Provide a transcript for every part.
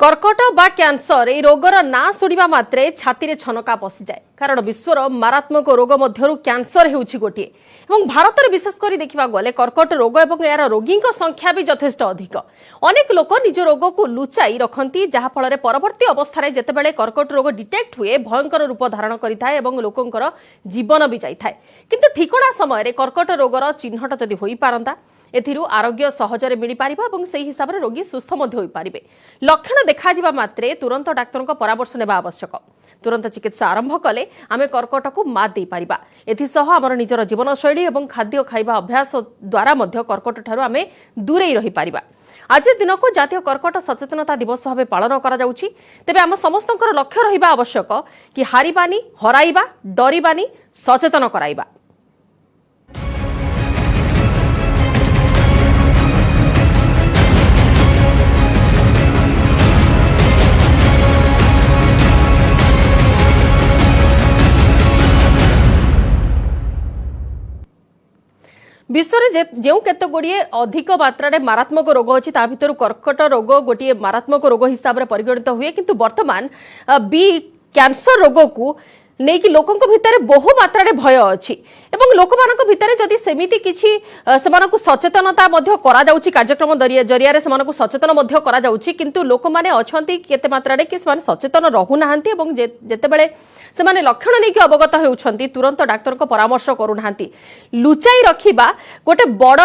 कर्कट बा कैंसर ए रोगर ना शुणा मात्रे छाती रे छनका पशि जाए कारण विश्वर मारात्मक रोग मध्यरु कैंसर हेउछि गोटिए एवं भारत में विशेषकर देखा गले कर्कट रोग और यार रोगी संख्या भी यथेष्ट अधिक। अनेक लोक निज रोग को लुचाई रखती जहाँफल परवर्ती अवस्था जितेबाला कर्कट रोग डिटेक्ट हुए भयंकर रूप धारण करें और लोकंर जीवन भी जाए किंतु ठिकणा समय कर्कट रोगर चिन्हट जदि हो पारंता एथिरु आरोग्य सहजरे मिल पारिबा एवं सही हिसाब रे रोगी सुस्थ मध्य होई पारिबे। लक्षण देखा जिबा मात्रे तुरंत डाक्टर को परामर्श नेबा आवश्यक। तुरंत चिकित्सा आरंभ कले आमे कर्कट को मात दे पारिबा। एथिसह हमर निजर जीवनशैली एवं खाद्य खाइबा अभ्यास द्वारा मध्य कर्कट ठारू आमे दूरे रही पारिबा। आज दिन को जातीय कर्कट सचेतनता दिवस भाव पालन करा जाउछि। तेबे आम समस्तंकर लक्ष्य रहिबा आवश्यक कि हारिबानी हराइबा डरिबानी सचेतन कराइबा। विश्व में जो केते गुड़िए अधिक मात्रा मारात्मक रोग अच्छी ता भीतर कर्कट रोग गोटे मारात्मक रोग हिसाब से परिगणित हुए किंतु वर्तमान बी कैंसर रोग को नहीं कि लोकों भितर बहु मात्रा भय अच्छी एवं लोक मान भितर जदि सेमिति किछि सेमानकु सचेतनता मध्य करा जाउछि कार्यक्रम जरिया रे सेमानकु सचेतन मध्य करा जाउछि किंतु लोक माने अछंती केते मात्रा कि सेमान सचेतन रहु नाहंती एवं जेतेबेले सेमाने लक्षण नहीं कि अवगत होउछंती तुरंत डाक्टर को परामर्श करू नाहंती। लुचाई रखिबा गोटे बड़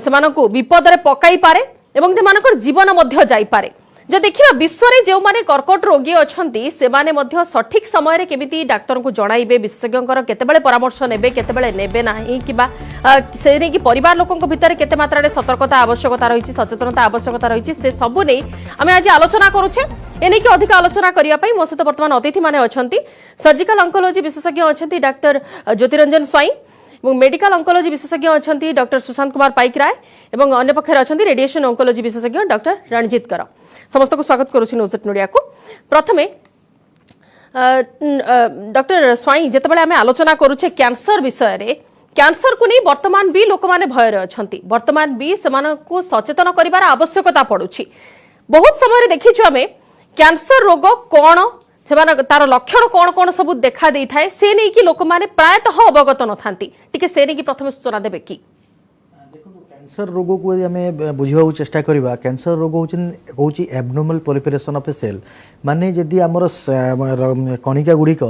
सेमानकु विपद रे पकाई पारे एवं सेमानकर जीवन मध्य जाई पारे। जो देखिए विश्व में जो माने कर्कट रोगी अच्छी से माने मध्य सठिक समय केमिति डाक्टर को जणाइबे विशेषज्ञ केतेबेले परामर्श नेबे केतेबेले नेबे नाही किबा से नहीं कि परिवार लोकंक भितर केते मात्रा रे सतर्कता आवश्यकता रही सचेतनता आवश्यकता रही से सबु नहीं आम आज आलोचना करुचे एने कि अधिक आलोचना करिया पई मो सहित वर्तमान अतिथि माने अछंती सर्जिकल ऑन्कोलॉजी विशेषज्ञ अछंती डाक्टर ज्योतिरंजन स्वाई और मेडिकल ऑन्कोलॉजी विशेषज्ञ अछंती डॉक्टर सुशांत कुमार पाइकराय और अन्य पक्षर अछंती रेडिएशन ऑन्कोलॉजी विशेषज्ञ डॉक्टर रणजीत कर। समस्त को स्वागत करुछि न्यूज़ मीडिया को। प्रथमे डॉक्टर स्वाई जेतेबेले आमे आलोचना करुछे कैंसर विषय रे कैंसर को नहीं वर्तमान भी लोक माने भय रे अछंती वर्तमान भी सेमानकु सचेतन करिवार आवश्यकता पड़ुछि। बहुत समय रे देखिछु आमे कैंसर रोग कोन तार लक्षण कौन कौन सब देखा दे थाए से नहीं कि लोक माने प्रायतः अवगत न थांती टिके से नहीं कि प्रथम सूचना देबे कि कैंसर रोग को आम बुझा चेष्टा करवा कैंसर रोग हूँ abnormal proliferation of a cell माने जदि आमर कणिका गुड़िक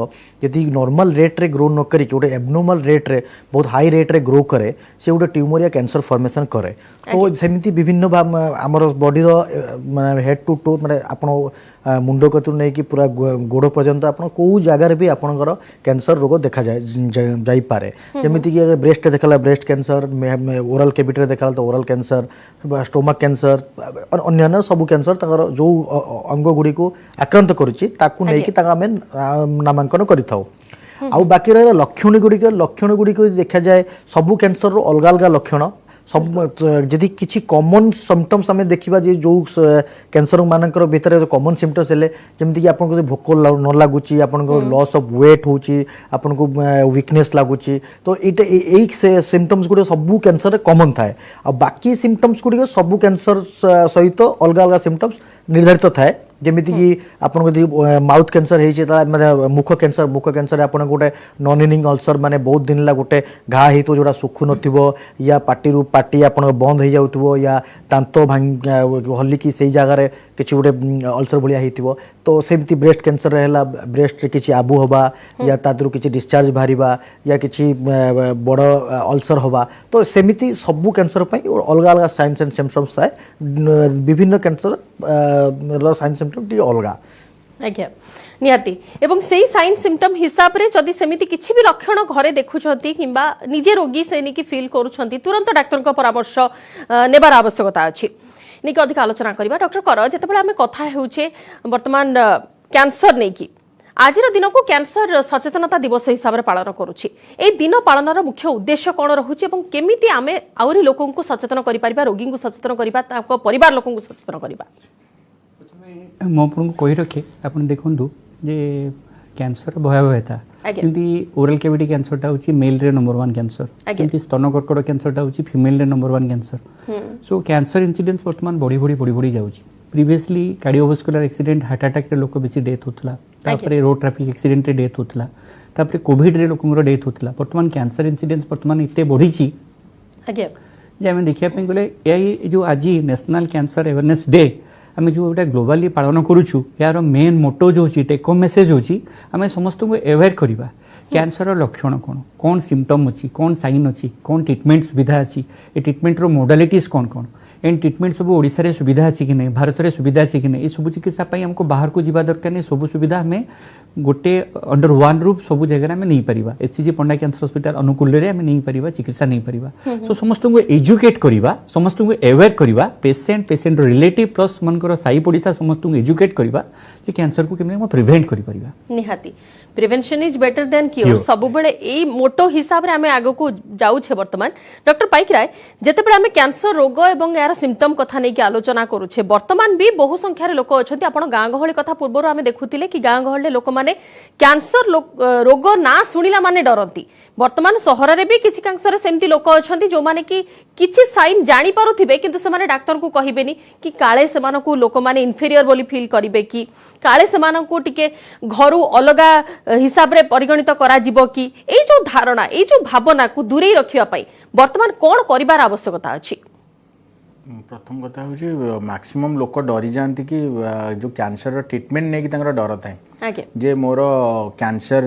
जदि नॉर्मल रेट रे ग्रो न करी गोटे एबनॉर्मल रेट रे बहुत हाई रेट रे ग्रो करे से गोटे ट्यूमर या कैंसर फॉर्मेशन करे। तो सेमती विभिन्न आमर बॉडी माने हेड टू टो माने आपण मुंड कतु नहीं कि पूरा गोड़ पर्यंत आप कौ जगार भी आपंकर कैंसर रोग देखा जाए पारे जमीती कि ब्रेस्ट देखला ब्रेस्ट कैंसर ओरल कैविटी देखा तो ओरल कैंसर स्टोमक कैंसर अन्य सब कैंसर जो अंग गुड़ी को आक्रांत करुच्ची नामांकन करिथाउ। आउ बाकी रहा लक्षण गुड़िक देखा जाए सबू कैंसर रो अलग अलग लक्षण सब जदि किसी कॉमन सिम्पटम्स आम देखा जो कैंसर मानकर भितर कॉमन सिम्पटम्स हेले जमीती कि आपको भोक न लगुच आपको लॉस ऑफ वेट होची आपको वीकनेस लगुच तो ये सिम्पटम्स गुड़ सबू कैंसर कॉमन थाए आ बाकी सिम्पटम्स गुड़ सबू कैंसर सहित अलग अलग सिम्पटम्स निर्धारित थाए जमीती कि आपको माउथ कैंसर है मुख कैंसर आप गोटे नॉन इनिंग अल्सर माने बहुत दिन ला गोटे घा हो जोड़ा सुखु न या पार्टी पार्टी आप बंद हो जाऊ या दांत भांग हलिकी से जगार किसी गोटे अल्सर भाया तो सेमती ब्रेस्ट कैंसर है ब्रेस्ट किसी आबू हवा या तादू किसी डिस्चार्ज बाहर या किसी बड़ अल्सर हवा तो सेमती सबू कैंसर अलग अलग साइंस एंड सिम्पटम्स थाए विभिन्न कैंसर साइंस अलग आज्ञा निहाती एवं से साइन सिम्पटम हिसाब रे जदि सेमिति किछि भी लक्षण घरे देखुछंती किंबा निजे रोगी से निकी फील करूछंती तुरंत डाक्टर को परामर्श नेबार आवश्यकता अछि। निकी अधिक आलोचना करबा डॉक्टर कर जेतेबेले आमे कथा हेउछे वर्तमान कैंसर नेकी आज दिन को कैंसर सचेतनता दिवस हिसाब से पालन करुछि ए दिन पालनर मुख्य उद्देश्य कौन रहुछि एवं केमिति आमे आउरी लोकन को सचेतन करि परिबा रोगी को सचेतन करिबा ताको परिवार लोकन को सचेतन करिबा। मो आपको कही रखे आप देखूँ जे कैंसर भयावहता जमी ओरल कैविटी कैंसरटा हूँ मेल रे नंबर 1 कैंसर जमी स्तन कर्कट कैंसरटा हूँ फिमेल रे number 1 cancer so cancer incidence वर्तमान बढ़ी बढ़ी जाऊँगी previously cardiovascular accident heart attack रे लोक बेसी डेथ होतला तापरे रोड ट्रैफिक एक्सीडेंट रे डेथ होतला तापरे कोविड रे लोकंर डेथ होतला वर्तमान कैंसर इंसिडेंस वर्तमान इते बढ़ी छी आज्ञा जे आम देखिया पे गले एई जो आज नेशनल कैंसर अवेयरनेस डे आम जो गोटे ग्लोबाली पालन करूछु यार मेन मोटो जो होची टेक होम मेसेज होची आम समस्त को अवेयर करबा कैंसर लक्षण कौन कौन सिम्पटम अच्छी कौन साइन अच्छी कौन ट्रीटमेंट सुविधा अच्छी ए ट्रीटमेंट रो मोडालिटीज कौन कौन एंड ट्रीटमेंट सब ओडिशा रे सुविधा अच्छी कि नहीं भारत में सुविधा अच्छी कि नहीं ये सब चिकित्सा हमको बाहर को जीवा दरकार नहीं सब सुविधा हमें गोटे अंडर वन रूफ सब जगह में नहीं पारिबा एससीजी पंडा कैंसर हॉस्पिटल अनुकूल रे हमें नहीं पारिबा चिकित्सा नहीं पारिबा सो समस्त को एजुकेट करबा समस्त को अवेयर करबा पेशेंट रिलेटिव प्लस मनकर साई पड़िसा समस्त को एजुकेट करबा जे कैंसर को केमने प्रिवेंट करि परिबा निहाती prevention is better than cure सब बेले एई मोटो हिसाब रे हमें आगो को जाउ छे वर्तमान डॉक्टर पाइकराय जेते बेले हमें कैंसर रोग एवं यार सिम्पटम कथा नै कि आलोचना करू छे वर्तमान भी बहु संख्या रे लोक अछंती आपण गां गहळी कथा पूर्व हमें देखुतिले कि गां गहळी लोक माने कैंसर रोग ना सुनिला माने डरंती वर्तमान सहर रे भी किछि कैंसर सेमती लोक अछंती जो माने कि किछि साइन जानि पारुथिबे किंतु से माने डॉक्टर को कहिबेनी कि काळे से मानकु लोक माने इन्फीरियर बोली फील करिवे कि काळे से मानकु टिके घरु अलगा हिसाब रे परिगणित करा जिवो कि एई जो धारणा एई जो भावना को दूरे रखिया पई वर्तमान कोन करिवार आवश्यकता अछि प्रथम कथा हूँ मैक्सिमम लोक डरी जाती कि जो कैंसर ट्रीटमेंट नहीं कि डर थाए जे मोर कैंसर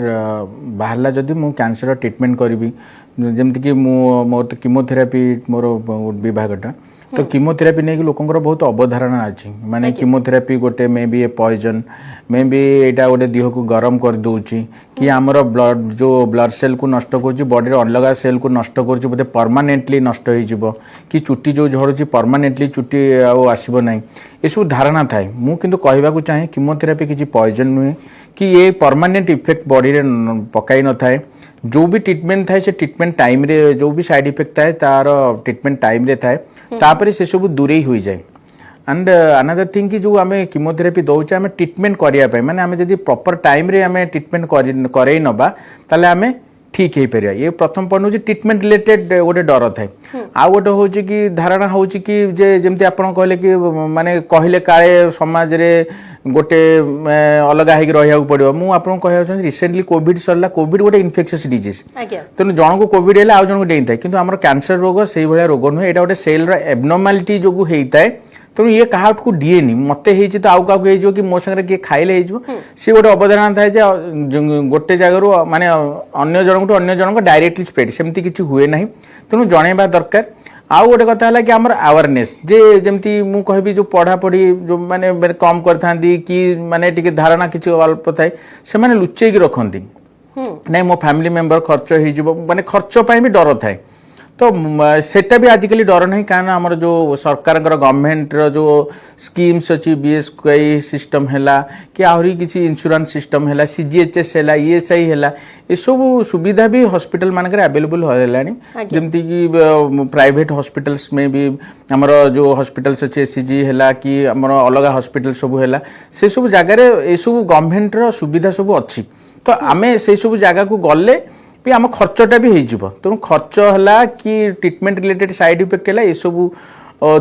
बाहरला जदि मु कैंसर ट्रीटमेंट करी जमती कि मोर तो कीमोथेरापी मोर विभागटा तो कीमोथेरापी नहीं कि लोकंर बहुत अवधारणा अच्छी माने कीमोथेरापी गोटे may be a poison may be एटा गोटे देह को गरम कर दूची कि आमर ब्लड जो ब्लड सेल को नष्ट कर बॉडी अलग सेल को नष्ट कर बोधे परमानेंटली नष्ट हो कि चुट्टी जो झड़ुची परमानेंटली चुट्टी आसब ना ये सब धारणा थाए मु किंतु कहवाक चाहे कीमोथेरापी किसी पॉइजन नुहे कि ये परमानेंट इफेक्ट बॉडी रे पकाई न थाए जो भी ट्रीटमेंट थाए से ट्रीटमेंट टाइम रे जो भी साइड इफेक्ट थाए तार ट्रीटमेंट टाइम रे थाए तापरे से सब दूरे हो जाए एंड अनदर थिंग कि जो आम कीमोथेरापी दौचे आम ट्रीटमेंट करने माने आम जब प्रॉपर टाइम रे आम ट्रीटमेंट करई नबा ताले आम ठीक हो पार ये प्रथम पॉइंट हूँ ट्रीटमेंट रिलेटेड गोटे डर थाए आउ गोटे हूँ कि धारणा हूँ कि जमी आप कहले कि माने कहले काले समाज रे गोटे अलग होगी रहा पड़ो मुझे आपको रिसेंटली कोविड सरला कोविड गोटे इन्फेक्शियस डिजीज तेणु जन को कोविड है आउ जन को डेई थाए कि आम कैंसर रोग से भाया रोग नुहे यहाँ गोटे सेल एबनॉर्मालिटी जो होता है तेणु ये क्या को दिएनि मत तो आउ क्या कि मो सागर किए खाइले सी गोटे अवधारणा थाए गोटे जगह माने अन्य जन अन्य जन डायरेक्टली स्प्रेड सेमती किसी हुए ना तेणु जनवा दरकार आउ गोटे कथा है कि आमर अवेयरनेस जे जमती मु कहबी जो पढ़ापढ़ी जो माने कम करथांदी कि माने टिके धारणा किसी अल्प थाए से माने लुचेकी रखती नहीं मो फैमिली मेंबर खर्च हो माने खर्च भी डर थाए तो सेटा भी आजिकल डर नहीं कारण आमर जो सरकार गवर्नमेंट जो स्कीम्स अच्छी बीएसकेवाई सिस्टम है कि आहरी किसी इंश्योरेंस सिस्टम है सीजीएचएस है ईएसआई है ये सब सुविधा भी हॉस्पिटल मानक अवेलेबल होलानी जमती कि प्राइवेट हॉस्पिटल्स में भी आमर जो हॉस्पिटल्स अच्छे एससीजी है कि आमर अलग हॉस्पिटल सब है से सब जगार ये सब गवर्नमेंट सुविधा सब अच्छी तो आम से सब जगह को गले भी आम खर्चटा भी हो तेणु खर्च है कि ट्रीटमेंट रिलेटेड साइड इफेक्ट है ये सब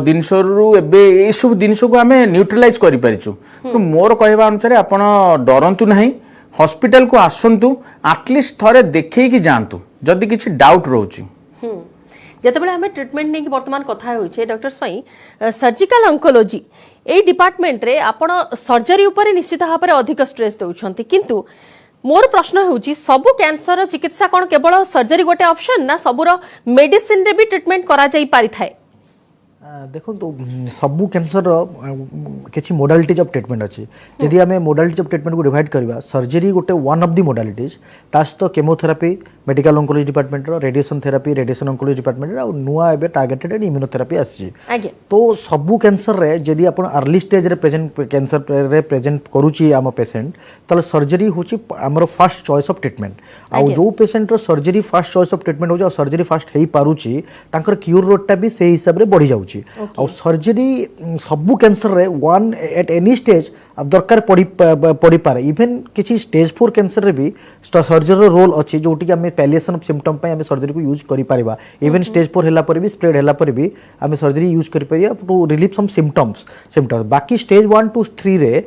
जिनस ये सब जिनस को आम न्यूट्रलाइज करूँ तो मोर कहवा अनुसार आप डरतु ना हॉस्पिटल को आसतु आटलिस्ट थरे देखे जातु जदि किसी डाउट रोचे जेतेबेले हमें ट्रीटमेंट नहीं वर्तमान कथा होइछे doctor Swai surgical oncology A department रे आपण सर्जरी ऊपर निश्चित भाव में अधिक स्ट्रेस दउछंती किंतु मोर प्रश्न होउची सबु कैंसर चिकित्सा कौन केवल सर्जरी गोटे ऑप्शन ना सबुर मेडिसिन रे भी ट्रीटमेंट करा जाई पारि थाए देखो तो सबू कैंसर किसी मोडालिटीज ऑफ ट्रीटमेंट अच्छी यदि आम मोडालिटी ऑफ ट्रीटमेंट को डिवाइड करवा सर्जरी गोटे वन ऑफ दी मोडालिटीज तास तो chemotherapy medical oncology department radiation therapy radiation oncology department और नुआ एबे टार्गेटेड एंड इम्यूनोथेरापी आसी तो सबू कैंसर रे यदि आपण अर्ली स्टेज रे प्रेजेंट कैंसर रे प्रेजेंट करूची आम पेशेंट ताले सर्जरी होची हमर फर्स्ट चॉइस ऑफ ट्रीटमेंट आ जो पेशेंट रो surgery first choice of treatment हो सर्जरी फर्स्ट हेई पारुची तांकर क्यूर रेट भी से हिसाब रे बढ़ी जाउची आ सर्जरी सबू कैंसर रे वन एट एनी स्टेज दरकार पड़ी पारे इवेन किसी स्टेज 4 कैंसर रे भी सर्जरी रोल अच्छी जोटी आम पैलिएशन ऑफ सिम्पटम पे आम सर्जरी को यूज करि परिबा इवन स्टेज 4 होला पर भी स्प्रेड होला पर भी आम सर्जरी यूज करि परिबा टू रिलीव सम सिम्पटम्स बाकी स्टेज 1 टू 3 रे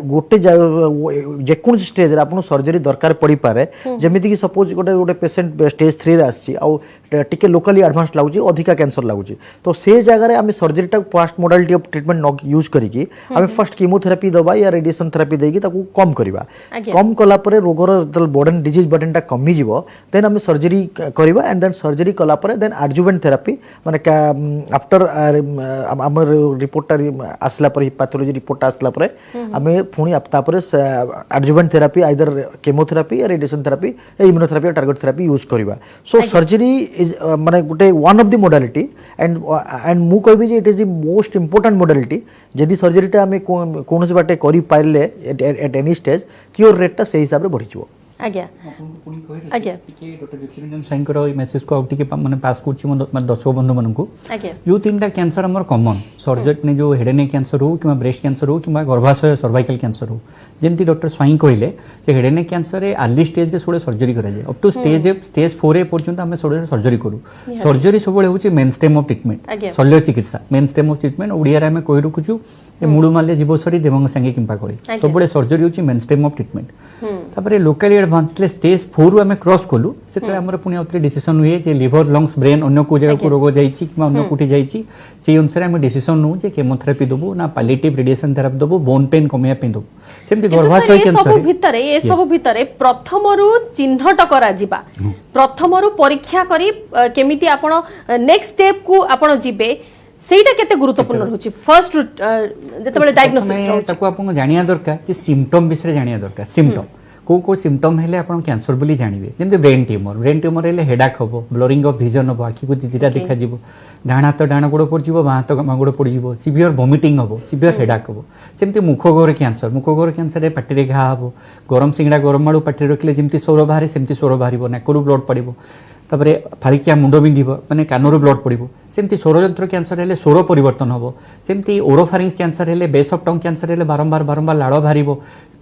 गोटे जेकोन स्टेज रे आपन सर्जरी दरकार पड़ी पारे जेमिति कि सपोज गोटे गोटे पेशेंट स्टेज 3 रे आछि आ टिके लोकली एडवांस लागुची अधिका कैंसर लागुची तो से जगह रे आम सर्जरी टा फर्स्ट मोडालिटी ऑफ ट्रीटमेंट न यूज करिकि आम फर्स्ट कीमोथेरापी दबा या रेडिएशन थेरापी देकी ताकू कम करबा कम कला परे रोगर बर्डन डिजीज बर्डन टा कमी जिवो देन आम सर्जरी करबा एंड देन सर्जरी कला परे देन एडजुवेंट थेरापी माने आफ्टर हमर रिपोर्ट आसला पर पैथोलॉजी रिपोर्ट आसला परे आम पुणी तापर एडजुवेंट थेरापी आइदर केमोथेरापी या रेडिएशन थेरापी या इम्यूनोथेरापी या टारगेट थेरापी यूज करबा सो सर्जरी इज माने गुटे one of the modality and मु कहबी जे it is the most important modality जदि सर्जरी टा हमें कोनोसी बाटे करि पाइले at any stage cure rate टा से हिसाब रे बढ़ी जिवो आज्ञा आज्ञा डॉक्टर ज्योतिरंजन साईंकर मेसेज को आउट माने पास करछि मन दर्शक बंधु मानकू जो तीनटा कैंसर हमर कॉमन सर्जरी ने जो हेड नेक कैंसर हो कि ब्रेस्ट कैंसर हो कि गर्भाशय सर्वाइकल कैंसर हो जेंति डॉक्टर स्वाई कहले जे हेड नेक कैंसर रे अर्ली स्टेज रे सोडे सर्जरी करा जाय अप टू स्टेज 4 पर्यंत हम सोडे सर्जरी करू सर्जरी सबले होछि मेन स्टेम ऑफ ट्रीटमेंट शल्य चिकित्सा main stem of treatment Odia रे हम कहि रखुछु ए मुडु माले जीवसरी देवंग संगे किंपा करे सबले सर्जरी होछि मेन स्टेम ऑफ ट्रीटमेंट तापरे लोकली एडवांस स्टेज 4 रु आम क्रॉस कलु से आमर पुणी आउथरे डिसीजन हुए जे लिवर लंग्स ब्रेन अन्य को जगह को रोग जाइछि कि अन्य कोठी जाइछि से अनुसार आम डिसीजन नु जे केमोथेरापी दबो ना पैलिएटिव रेडिएशन थेरापी दबो बोन पेन कमिया पे दबो सेमति गर्भाशय कैंसर ए सब भितरे प्रथम रु चिन्हट करा जिबा प्रथम रु परीक्षा करी केमिति आपण नेक्स्ट स्टेप को आपण जिबे सेटा केते गुरुत्वपूर्ण रहउछि फर्स्ट जेतेबेले डायग्नोसिस रहउछि ताको आपण जानिया दरकार जे सिम्पटम विषय जानिया दरकार सिम्पटम को सिम्पटम हेले आपण कैंसर बोली जानिबे जेमते ब्रेन ट्यूमर हेले हेडाक हबो ब्लरिंग ऑफ विजन हबो आखि को दिदिरा देखा जिवो डाण हाथ डाण गोड़ पड़ जिवो बां हाथ बां गोड़ पड़ जिवो सिवियर वोमिटिंग हबो सिवियर हेडाक हबो सेमते मुखगोर कैंसर रे पाटी रे घा हबो गरम सिंगड़ा गरम आलू पाटी रखले जेमते सोर बाहरे सेमते सोर बाहरिबो नाकरू ब्लड पड़िबो तापरे फालिकिया मुंड बिंधिबो माने कानरू ब्लड पड़िबो सेमती स्वरजंत्र कैंसर हेले स्वर परिवर्तन हबो सेमती ओरोफारिंक्स कैंसर हेले बेस ऑफ टंग कैंसर हेले बारंबार लाड़ बाहरिबो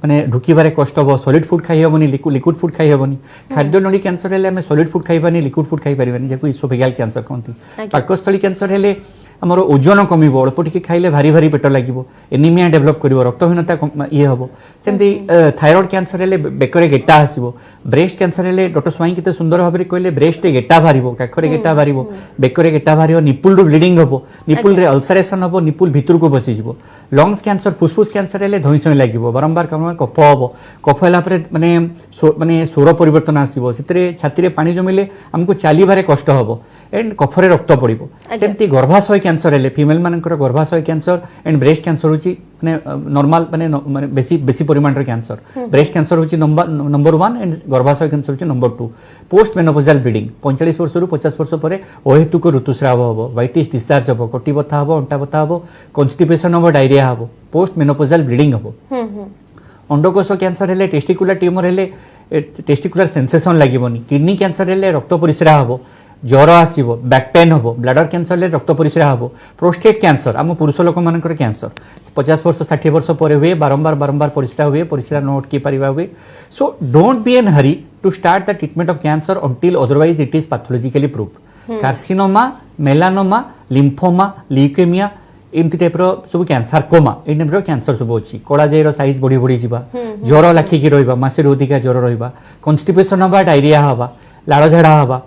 माने ढुकीबारे कष्ट हबो सॉलिड फूड खाइ हबोनी लिक्विड फूड खाइ हबोनी खाद्य नली कैंसर हेले हमें सॉलिड फूड खाइबानी लिक्विड फूड खाइ परिबानी जेको इसोफेगल कैंसर कहंती पाकस्थली कैंसर हेले हमर ओजन कमिबो अल्प टिके खाइले भारी भारी पेट लागिबो एनीमिया डेवलप करिवो रक्तहीनता ये हबो सेमती थायराइड कैंसर हेले बेकरे गेटा आसीबो ब्रेस्ट कैंसर हेले डॉक्टर स्वाई केते सुंदर भाबरे कहले ब्रेस्ट गेटा भारिबो काखरे गेटा भारिबो बेकरे गेटा भारिबो निपुल रो ब्लीडिंग हबो निपुल रे अल्सरेशन हबो निपुल भितर को बसि जिवो लंग्स कैंसर फुसफुस कैंसर हेले धइसय लागिबो बारंबार कफ हबो कफ हला परे माने स्वर परिवर्तन आसीबो सेतरे छाती रे पानी जमिले हमको चालीबारे कष्ट हबो एंड कफरे रक्त पड़िबो सेमती गर्भाशय कैंसर हेले फीमेल मानकर गर्भाशय कैंसर एंड ब्रेस्ट कैंसर होची माने नॉर्मल माने बेसी परिमाण रे कैंसर ब्रेस्ट कैंसर होची नंबर 1 एंड गर्भाशय कैंसर होची नंबर 2 पोस्ट मेनोपॉजल ब्लीडिंग 45 वर्ष रु 50 वर्ष परे अहेतुक ऋतुस्राव हबो व्हाइटिश डिस्चार्ज हबो कटी बथा हबो अंटा बथा हबो कॉन्स्टिपेशन हबो डायरिया हबो पोस्ट मेनोपॉजल ब्लीडिंग हबो अंडकोश कैंसर हेले टेस्टिकुलर ट्यूमर हेले टेस्टिकुलर सेंसेशन लागिबोनी किडनी कैंसर हेले रक्त परिस्रा हबो ज्वर आसीबो बैक पेन हबो ब्लैडर कैंसर ले रक्त परिस्रा हबो प्रोस्टेट कैंसर आम पुरुष लोक मानकर कैंसर 50 वर्ष 60 वर्ष पर हुए बारंबार परिस्रा हुए परिस्रा न अटकी परिबा हुए so don't be in hurry to start the treatment of cancer until otherwise it is pathologically proved carcinoma melanoma lymphoma leukaemia एमती टाइप सब कैंसर कोमा ए टाइप कैंसर सब अच्छी कड़ा जाइर साइज बढ़ी बढ़ी जावा ज्वर लाखिकी रहा मासे अधिका ज्वर रहा कन्स्टिपेशन हवा डायरिया हवा लाड़ झाड़ा हवा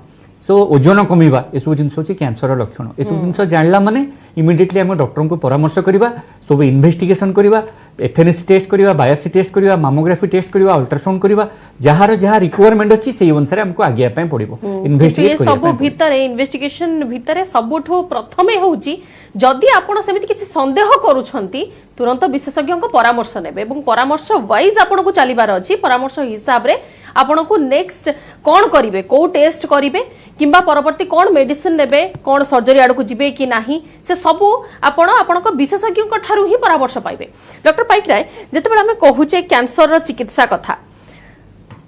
सो ओजन कमिबा ए सब जिनस होची कैंसर लक्षण ए सब जिनस जानला माने इमिडिएटली हम डॉक्टर को परामर्श करिबा सब इन्वेस्टिगेशन करिबा एफएनएससी टेस्ट करिबा बायोप्सी टेस्ट करिबा मामोग्राफी टेस्ट करिबा अल्ट्रासाउंड करिबा जहाँ रिक्वायरमेंट अछि सेही अनुसार हमको आगे पय पड़िबो इन्वेस्टिगेट करिबा सब भितरे इन्वेस्टिगेशन भितरे सबठो प्रथमे होउची जदि आपण सेमिति किछि संदेह करूछंती तुरंत विशेषज्ञ को परामर्श नेबे एवं परामर्श वाइज आपण को चलीबार अछि परामर्श हिसाब रे आपण को नेक्स्ट कोन करिवे को टेस्ट करिवे किंबा परवर्ती कोन मेडिसिन नेबे कोन सर्जरी आडको जिबे कि नाही से सबु आपण को विशेषज्ञ को ठारू ही परामर्श पाइबे डॉक्टर पाइकराय जेतेबेला हमें कहूचे कैंसर रो चिकित्सा कथा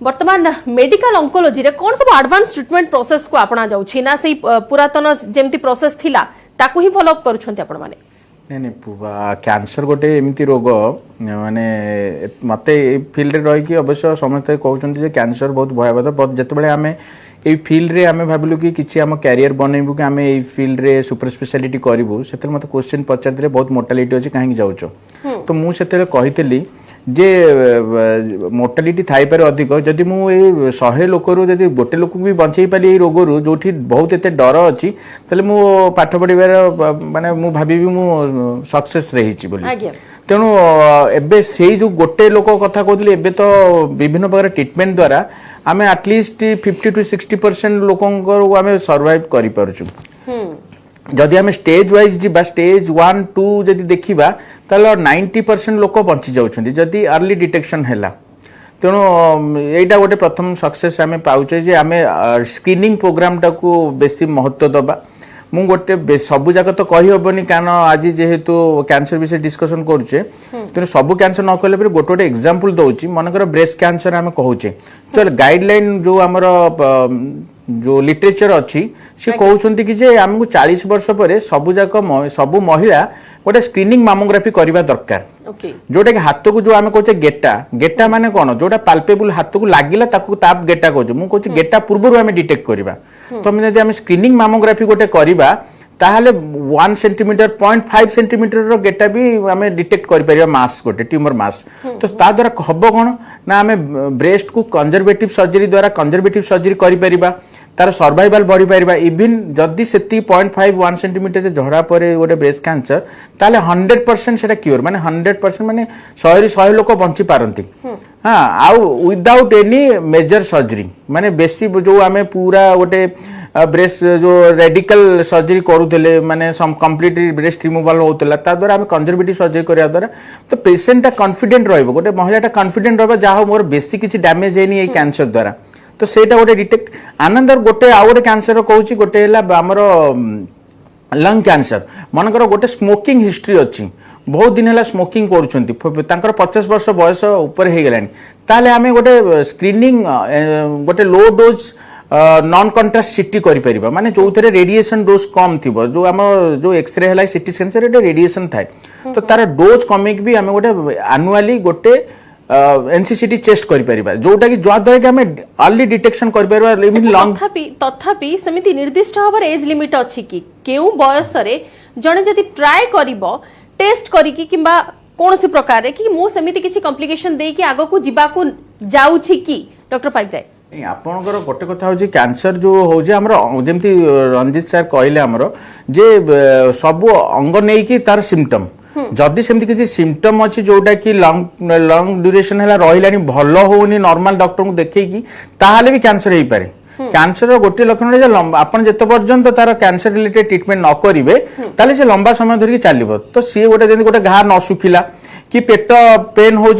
वर्तमान मेडिकल ऑन्कोलॉजी रे कोन सब एडवांस ट्रीटमेंट प्रोसेस को अपना जाउछि ना से पुरातन जेमती प्रोसेस थिला ताकू ही फॉलो अप करूछन्ते आपण माने नहीं कैंसर गोटे एमती रोग माने मत फील्ड रही अवश्य समस्त कहते कैंसर बहुत भयावह जिते आम এই ফিল্ড রে আমি ভাবিলু কি কিছু আম ক্যারিয়ার বনাইবু কি আমি এই ফিল্ড রে সুপার স্পেশালিটি করিবু সেতে মতে কোশ্চেন পচারলে বহুত মোর্টালিটি আছে কাহিকি যাউছো তো মু সেতে কহিতলি যে মোর্টালিটি থাইপারে অধিক যদি মু এই 100 লোকরু যদি গোটে লোক বি বঞ্চাই পারি এই রোগরু যোঠি বহুত এতে ডর অছি তাহলে মু পাঠ পড়িবার মানে মু ভাবিবি মু সকসেস রহিছি বলি তেণু এবে সেই যে গোটে লোক কথা কହୁଥିଲି ଏବେ ତ ବିଭିନ୍ନ ପ୍ରକାର ଟ୍ରିଟମେଣ୍ଟ ଦ୍ୱାରା ଆମେ ଆଟଲିଷ୍ଟ 50 to 60% ଲୋକଙ୍କର ଆମେ ସର୍ଭାଇଭ କରିପାରୁଛୁ ଯଦି ଆମେ ଷ୍ଟେଜ ୱାଇଜ ଯିବା ଷ୍ଟେଜ 1 2 ଯଦି ଦେଖିବା ତାହେଲେ 90% ଲୋକ ବଞ୍ଚି ଯାଉଛନ୍ତି ଯଦି अर्ली डिटेक्शन ହେଲା ତେଣୁ ଏଇଟା ଗୋଟେ ପ୍ରଥମ ସକ୍ସେସ ଆମେ ପାଉଛେ ଯେ ଆମେ ସ୍କ୍ରିନିଂ ପ୍ରୋଗ୍ରାମଟାକୁ ବେଶୀ ମହତ୍ତ୍ୱ ଦେବା ମୁଁ ଗୋଟେ ସବୁ ଯାକ ତ କହି ହବନି କାରଣ ଆଜି ଯେହେତୁ କ୍ୟାନ୍ସର ବିଷୟ ଡିସ୍କସନ କରୁଛେ ତେଣୁ ସବୁ କ୍ୟାନ୍ସର ନ କଲେ ପରେ ଗୋଟେ ଏକ୍ସାମ୍ପଲ ଦଉଛି ମନେକର ବ୍ରେଷ୍ଟ କ୍ୟାନ୍ସର ଆମେ କହୁଛେ ଚଲ ଗାଇଡଲାଇନ ଯୋଉ ଆମର जो लिटरेचर अच्छी सी कहते कि जे आमको 40 वर्ष पर सबू महिला गोटे स्क्रीनिंग मामोग्राफी करवा दरकार जोटा कि हाथ को जो आम कहे गेटा गेटा माने कौन जोटा पाल्पेबल हाथ को लगिला ताप गेटा कहूँ मुझे गेटा पूर्व आम डिटेक्ट करवा तो आम स्क्रीनिंग मामोग्राफी गोटे करवा ताहले 1 सेंटीमीटर 0.5 सेंटीमीटर गेटा भी आम डिटेक्ट कर मास गोटे ट्यूमर मास तो ता द्वारा हम कौन ना आम ब्रेस्ट को कंजर्वेटिव सर्जरी द्वारा कंजर्वेटिव सर्जरी कर तार सर्वाइवल बढ़ी पार इवन जदि से 0.5 1 सेंटीमीटर झड़ा पर गोटे ब्रेस्ट कैंसर ताले 100% से क्योर माने 100% माने 100 लोक बंची पारती हाँ आउ विदाउट एनी मेजर सर्जरी माने बेसी जो आम पूरा गोटे ब्रेस्ट जो रेडिकल सर्जरी करूले माने कंप्लीट ब्रेस्ट रिमूवल होता द्वारा आम कंजर्वेटिव सर्जरी करने द्वारा तो पेसेंटा कॉन्फिडेंट रहिबो गोटे महिलाटा कॉन्फिडेंट रहिबो जहाँ मोर बेसी किसी डैमेज है कैंसर द्वारा तो सेटा गोटे डिटेक्ट आनंदर गोटे आउ गोटे कैंसर कहूँ गोटे आमर लंग कैंसर मनकर गोटे स्मोकिंग हिस्ट्री अच्छी बहुत दिन है स्मोकिंग कर 50 वर्ष बयस उपर हो गलानी ताले आमे गोटे स्क्रीनिंग गोटे लो डोज नॉन कंट्रास्ट सीटी करिपरिबा माने जो थरे रेडिएशन डोज कम थिबो जो आम जो एक्सरे हला सीटी स्कैन से रेडिएशन थाए तो तार डोज कमिक भी आमे गोटे एनुअली गोटे एनसीसीटी चेस्ट करि परिबा जोटा कि जा द्वारा कि हमें अर्ली डिटेक्शन करि परिबा लिमिट लॉन्ग तथापि समिति निर्दिष्ट हबर एज लिमिट अछि कि केउ बयस रे जने जदि ट्राई करिवो टेस्ट करी कि किबा कोनोसी प्रकार रे कि मो समिति किछि कॉम्प्लिकेशन देई कि आगो को जिबा को जाउछि कि डॉक्टर पाइकराय आपणकर गोटे कथा हूँ कैंसर जो हूँ जमी रंजित सर कहले आमर जे सब अंग नहीं कि तार सिम्पटम जदि सेमती किसी सिम्पटम अच्छी जोटा कि लंग ड्यूरेशन है रही भल होनी नॉर्मल डॉक्टर को देखी ताहले भी कैंसर हो पारे कैंसर गोटे लक्षण आपन जिते पर्यंत तार कैंसर रिलेटेड ट्रीटमेंट न करेंगे ताले से लंबा समय धरिकी चलो तो सी गोटे गोटे घा न सुखिला कि पेट पेन हो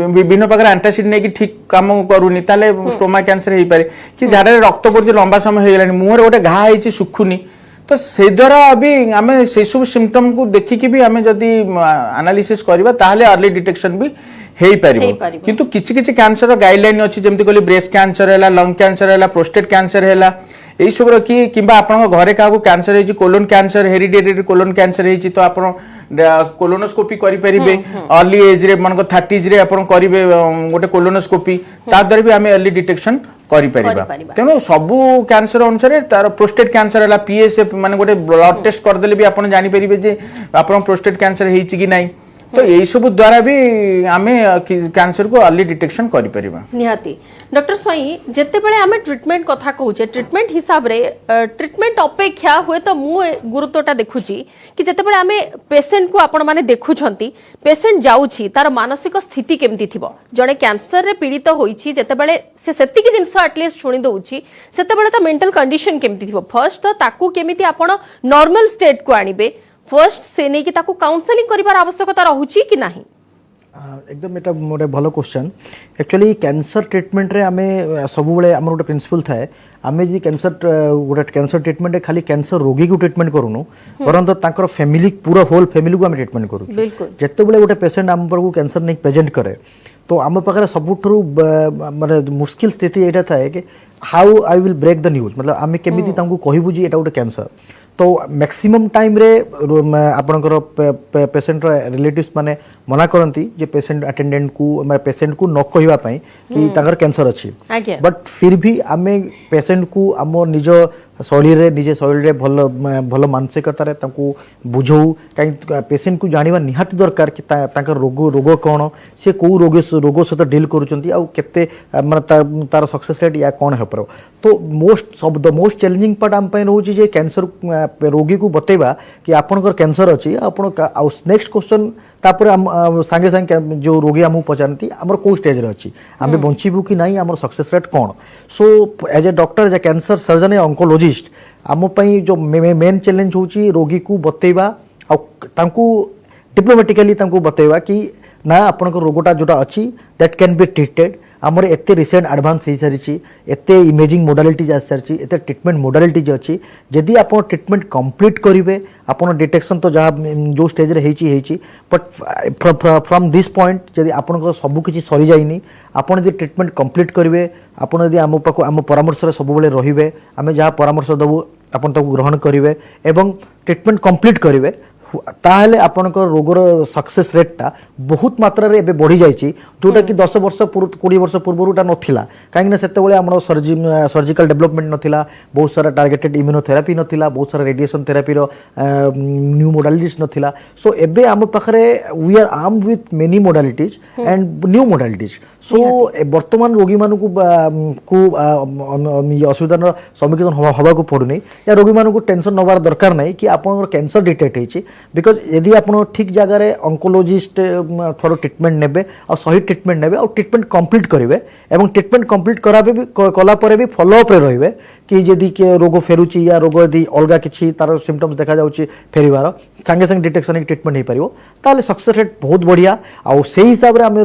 विभिन्न प्रकार एंटासिड नहीं कि ठीक काम करूनी ताले स्टोमा कैंसर हो पारे कि झाड़ा रक्त पड़े लंबा समय हो गलानी मुहर गोटे घा है सुखुनी तो से द्वारा अभी आम से सब सिम्पटम को देखिकी भी आम जदि एनालिसिस करवा ताहले अर्ली डिटेक्शन भी हेई पारिबो किंतु किछि किछि कैंसर गाइडलाइन अछि जेमति कहली ब्रेस्ट कैंसर हैला लंग कैंसर हैला प्रोस्टेट कैंसर हैला एई सब कि किबा आपन घरे काको कैंसर हेछि colon cancer hereditary colon cancer हेछि तो आपन कोलोनोस्कोपी करि परिबे अर्ली एज रे मन को 30s रे आपन करिवे गोटे कोलोनोस्कोपी ता द्वारा भी आमे अर्ली डिटेक्शन करि परिबा तेनो सबु कैंसर अनुसार तार प्रोस्टेट कैंसर हैला पीएसए माने गोटे ब्लड टेस्ट कर देले भी आपन जानि परिबे जे आपन प्रोस्टेट कैंसर हेछि कि नाही तो यही सब द्वारा भी आमे कैंसर को अर्ली डिटेक्शन करि परिबा निहाती डॉक्टर स्वाई जेते बेले आमे ट्रीटमेंट कथा कहूचे ट्रीटमेंट हिसाब रे ट्रीटमेंट अपेक्षा हुए तो मु गुरुत्वटा देखुची कि जेते बेले आमे पेशेंट को आपण माने देखुछंती पेशेंट जाउची तार मानसिक स्थिति केमती थिबो जणे कैंसर रे पीड़ित होईची जेते बेले से सेति कि जिंस एटलीस्ट सुनि दउची सेते बेले ता मेंटल कंडीशन केमती थिबो फर्स्ट तो ताकू केमिति आपण नॉर्मल स्टेट को आनिबे फर्स्ट से नहीं कि ताकू काउंसलिंग करिवार आवश्यकता रहउची कि नाही एकदम एटा मोटे भलो क्वेश्चन एक्चुअली कैंसर ट्रीटमेंट रे आमे सब बेले हमर गोटे प्रिंसिपल थाए आमे जी कैंसर गोटे कैंसर ट्रीटमेंट रे खाली कैंसर रोगी को ट्रीटमेंट करूनु परंत ताकर फैमिली पूरा होल फैमिली को आमे ट्रीटमेंट करू जत्ते बेले गोटे पेशेंट हम पर को कैंसर नहीं प्रेजेंट करे तो आम पाखे सबुठू माने मुश्किल स्थिति एटा थाए कि how I will break the news मतलब आमे केमिति तांको कहबु जी एटा गोटे कैंसर तो मैक्सिमम टाइम रे आपनकर पेशेंट रिलेटिव्स माने मना करंती जे पेशेंट अटेंडेंट को पेशेंट को न कहवा पई कि ताकर कैंसर अछि बट फिर भी आमे पेशेंट को आम निज निजे शरीर भल मानसिकतार बुझौ कहीं पेशेंट को जानिबा निहाती दरकार कि ताकर रोग कौन से कौ रोग सहित डील करते तार सक्सेस रेट या कौन हो पार तो द मोस्ट चैलेंजिंग पार्ट आम रोचे जे कैंसर रोगी को बतेबा कि आपनकर कैंसर अच्छी नेक्स्ट क्वेश्चन तापर सांगे सांगे जो रोगी आमको पचारती आमर कौ स्टेज रे अच्छी आम बंचबू कि नहीं आमर सक्सेस रेट कौन so as a doctor as a cancer surgeon oncologist आम जो मेन चैलेंज होची रोगी को बतेबा डिप्लोमेटिकली बतेबा कि ना आपन रोगटा जोटा अच्छी दैट कैन बी ट्रीटेड आमर एते रिसेंट एडवांस हो सारी एते इमेजिंग मोडालिटीज आसी सारी एते ट्रीटमेंट मोडालिटीज अच्छी जदि आप ट्रीटमेंट कंप्लीट करेंगे आपन डिटेक्शन तो जहाँ जो स्टेज रे बट फ्रॉम दिस पॉइंट जदि आपन सबकि सरी जाइनी आपन जब ट्रीटमेंट कंप्लीट करेंगे आपन जदि आम पाक आम परामर्श सब रे आम जहाँ परामर्श देवु आपन ग्रहण करेंगे एवं ट्रीटमेंट कंप्लीट करेंगे ताहले आपनकर रोगर सक्सेस रेटटा बहुत मात्रा रे एबे बढ़ी जाइछि जोटा कि 10 वर्ष 20 वर्ष पूर्वटा नथिला काहेकि सेते बेले हमर सर्जिकल डेवलपमेंट नथिला बहुत सारा टार्गेटेड इम्यूनोथेरापी नथिला बहुत सारा रेडिएशन थेरापी रो न्यू मोडालिटीज नथिला सो एबे हम पाखरे we are armed with many modalities and new modalities so वर्तमान रोगी मानकु को असुविधार सम्मुखीन हवा को पड़ुनी या रोगी मानकु टेंशन नबार दरकार नहीं कि आपनकर कैंसर डिटेक्ट होइछि बिकज यदि आप ठीक जगह ऑन्कोलॉजिस्ट थोड़ा ट्रीटमेंट नेबे और सही ट्रीटमेंट नेबे और ट्रीटमेंट कंप्लीट करेंगे एवं ट्रीटमेंट कंप्लीट कलापर भी फॉलोअप रे कि यदि रोग फेरुची या रोग यदि अलग किसी तार सिम्पटम्स देखा जाउची फेरिवार सांगे सांगे डिटेक्शन ट्रीटमेंट हो पारिबो ताले सक्सेस रेट बहुत बढ़िया और से हिसाब रे आम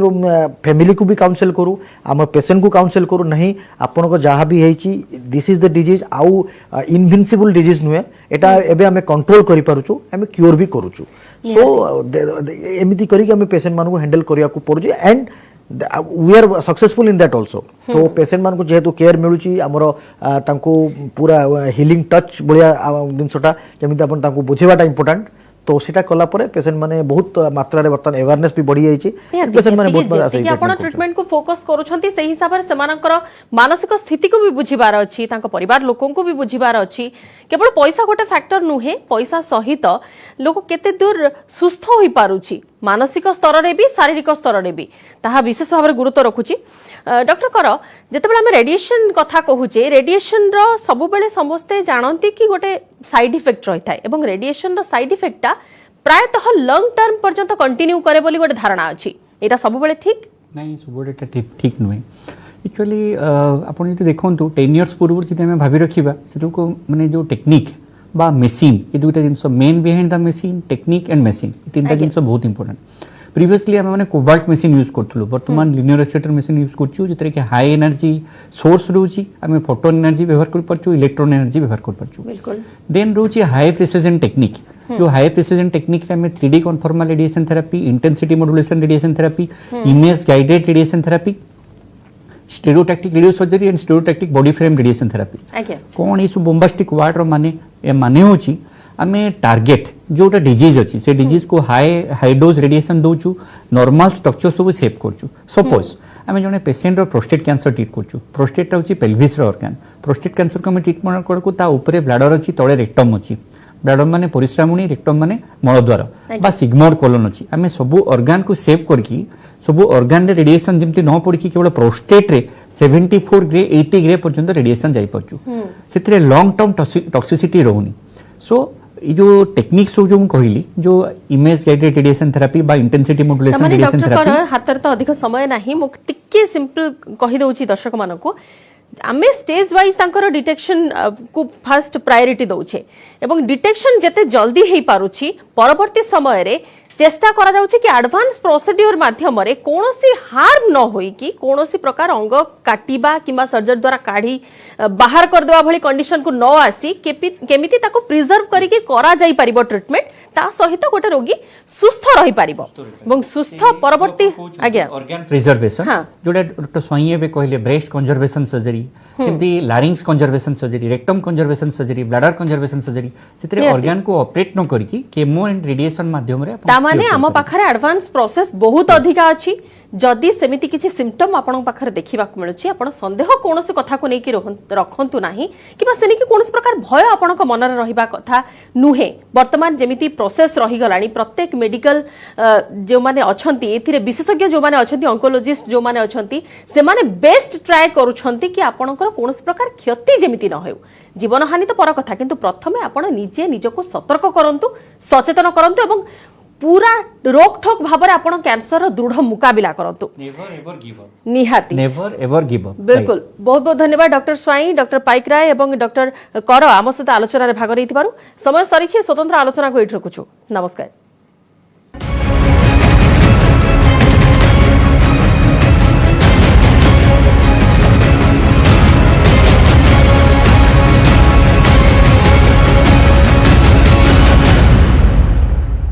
फैमिली को भी काउंसिल करूँ आम पेशेंट को काउंसिल करूँ नहीं आपन को जहाँ भी होइची दिस इज द डिजीज आउ इनविंसिबल डिजीज नुहे एटा एबे आम कंट्रोल करि पारुछु आम क्योर भी करूछु सो एमिति करी आम पेशेंट मान को हैंडल करिया को पड़ुची and we are successful in that also तो पेशेंट मान को जेहेतु केयर मिलूची आमर तांको पूरा हिलिंग टच बढ़िया जिनसटा जमी अपन तांको बुझेबाटा इंपोर्टेंट तो सीटा कला परे पेशेंट माने बहुत मात्रा रे बर्तन अवेयरनेस भी बढ़ी जाइछि पेशेंट माने बहुत बड़ा कि आपण ट्रीटमेंट को फोकस करूछंती सेही हिसाब रे समानकर मानसिक स्थिति को भी बुझिबार अछि तांको परिवार लोकन को भी बुझिबार अछि केवल पैसा गोटे फैक्टर नुहे पैसा सहित लोक केते दूर सुस्थ होई पारुछि मानसिक स्तर रे भी शारीरिक स्तर रे भी ताहा विशेष भाव गुरुत्व रखुछि डॉक्टर कर जेतेबेले हम रेडिएशन कथा कहूचे रेडिएशन रो सब बेले समस्ते जानती कि गोटे साइड इफेक्ट रही थाए एवं रेडिएशन रो साइड इफेक्टटा प्रायतः लॉन्ग टर्म पर्यंत कंटिन्यू करे बोली गोटे धारणा अछि एटा सब बेले ठीक नहीं सब बेले ठीक नुहे एक्चुअली आपण जति देखंतु 10 इयर्स पूर्व जति हम भाबी रखिबा सेटु को माने जो टेक्निक बा मेसिन ये दुईटा जिनस men behind the machine technique and machine तीनटा जिनस बहुत इंपोर्टेंट प्रीवियसली आम मैंने कोबाल्ट मेसिन यूज करूँ बर्तमान लिनियर एक्सीलेटर मेसिन यूज करूँ जो कि हाई एनर्जी सोर्स रोची आम फोटोन एनर्जी व्यवहार कर पार्छु इलेक्ट्रॉन एनर्जी व्यवहार कर पार्छु देन रोची हाई प्रिसिजन टेक्निक जो हाई प्रिसिजन टेक्निक में 3D conformal radiation therapy intensity modulation radiation therapy image guided radiation therapy stereotactic radiosurgery and stereotactic body frame radiation therapy कौन ये बोम्बास्टिक वर्ड माने होची आमे टार्गेट जोटा डिजीज अच्छी से डिजीज को हाई डोज रेडिएशन दौचु नॉर्मल स्ट्रक्चर सब सेव करछु सपोज आमे जने पेशेंट रो प्रोस्टेट कैंसर ट्रीट करछु प्रोस्टेट होची पेल्विस रो ऑर्गन प्रोस्टेट कैंसर को हम ट्रीटमेंट करको ता ऊपर ब्लैडर अच्छी तळे रेक्टम अच्छी ब्लैडर माने परिश्रामुणी रेक्टम माने मलद्वार बा सिग्मोइड कोलन अच्छी आमे सब ऑर्गन को सेव करकी सब ऑर्गन रे रेडिएशन जमती न पड़ी केवल प्रोस्टेट रे 74 ग्रे 80 ग्रे पर्यंत रेडिएशन जाई परछु सेतरे लॉन्ग टर्म टॉक्सिसिटी रहउनी सो जो टेक्निक्स जो कहली जो इमेज गाइडेड रेडिएशन थेरापी बा इंटेंसिटी मॉड्यूलेशन रेडिएशन थेरापी हातर तो अधिक समय नाही मु टिके सिंपल कहि दउची दर्शक मानको आमे स्टेज वाइज तांकर डिटेक्शन को फर्स्ट प्रायोरिटी दउछे एवं डिटेक्शन जते जल्दी हेई पारुची परवर्ती समय रे चेष्टा करा जाउची कि एडवांस प्रोसीड्यूर माध्यम रे कोनोसी हार्म न होई कि कोनोसी प्रकार अंग काटिबा किबा सर्जरी द्वारा काढी बाहर कर देवा भली कंडीशन को न आसी केमिति ताको प्रिजर्व करी के करा जाई परिबो ट्रीटमेंट ता सहित गोटे रोगी सुस्थ रही परिबो एवं सुस्थ परवर्ती आज्ञा ऑर्गन प्रिजर्वेशन जोडा डॉक्टर स्वाई बे कहले ब्रेस्ट कंजर्वेशन सर्जरी ଯେମିତି larynx conservation surgery, rectum conservation surgery, bladder conservation surgery, ସେଥିରେ ଅର୍ଗାନ को ऑपरेट न करके केमो एंड रेडिएशन माध्यम रे ता माने हम पाखरे एडवांस प्रोसेस बहुत अधिक अछि जदि सेमिति किछि सिम्पटम आपन पाखरे देखिबा को मिलुछि आपन संदेह कोनोसी कथा को नै कि रखंतु नाही किबा सेनि कि कोनोसी प्रकार भय आपन को मन रे रहिबा कथा नुहे वर्तमान जेमिति प्रोसेस रही गलानी प्रत्येक मेडिकल जो माने अछंती एथिरे विशेषज्ञ जो माने अछंती ऑन्कोलॉजिस्ट जो माने अछंती से माने बेस्ट ट्राई करूछंती कि आपन को कोनोसी प्रकार क्षति जेमिति न होउ जीवन हानि तो पर कथा किंतु प्रथमे आपण निजे निजको सतर्क करंतु सचेतन करंतु एवं पूरा रोकठोक भाବରେ ଆପଣ କ୍ୟାନ୍ସର ର ଦୃଢ ମୁକାବିଲା କରନ୍ତୁ नेवर एवर गिव अप निहाती नेवर एवर गिव अप बिल्कुल बहुत बहुत धन्यवाद डॉक्टर स्वाई डॉक्टर पाइक राय एवं डॉक्टर कर आम सहित आलोचना भाग नहीं समय सरी स्वतंत्र आलोचना को ये रखुछु नमस्कार।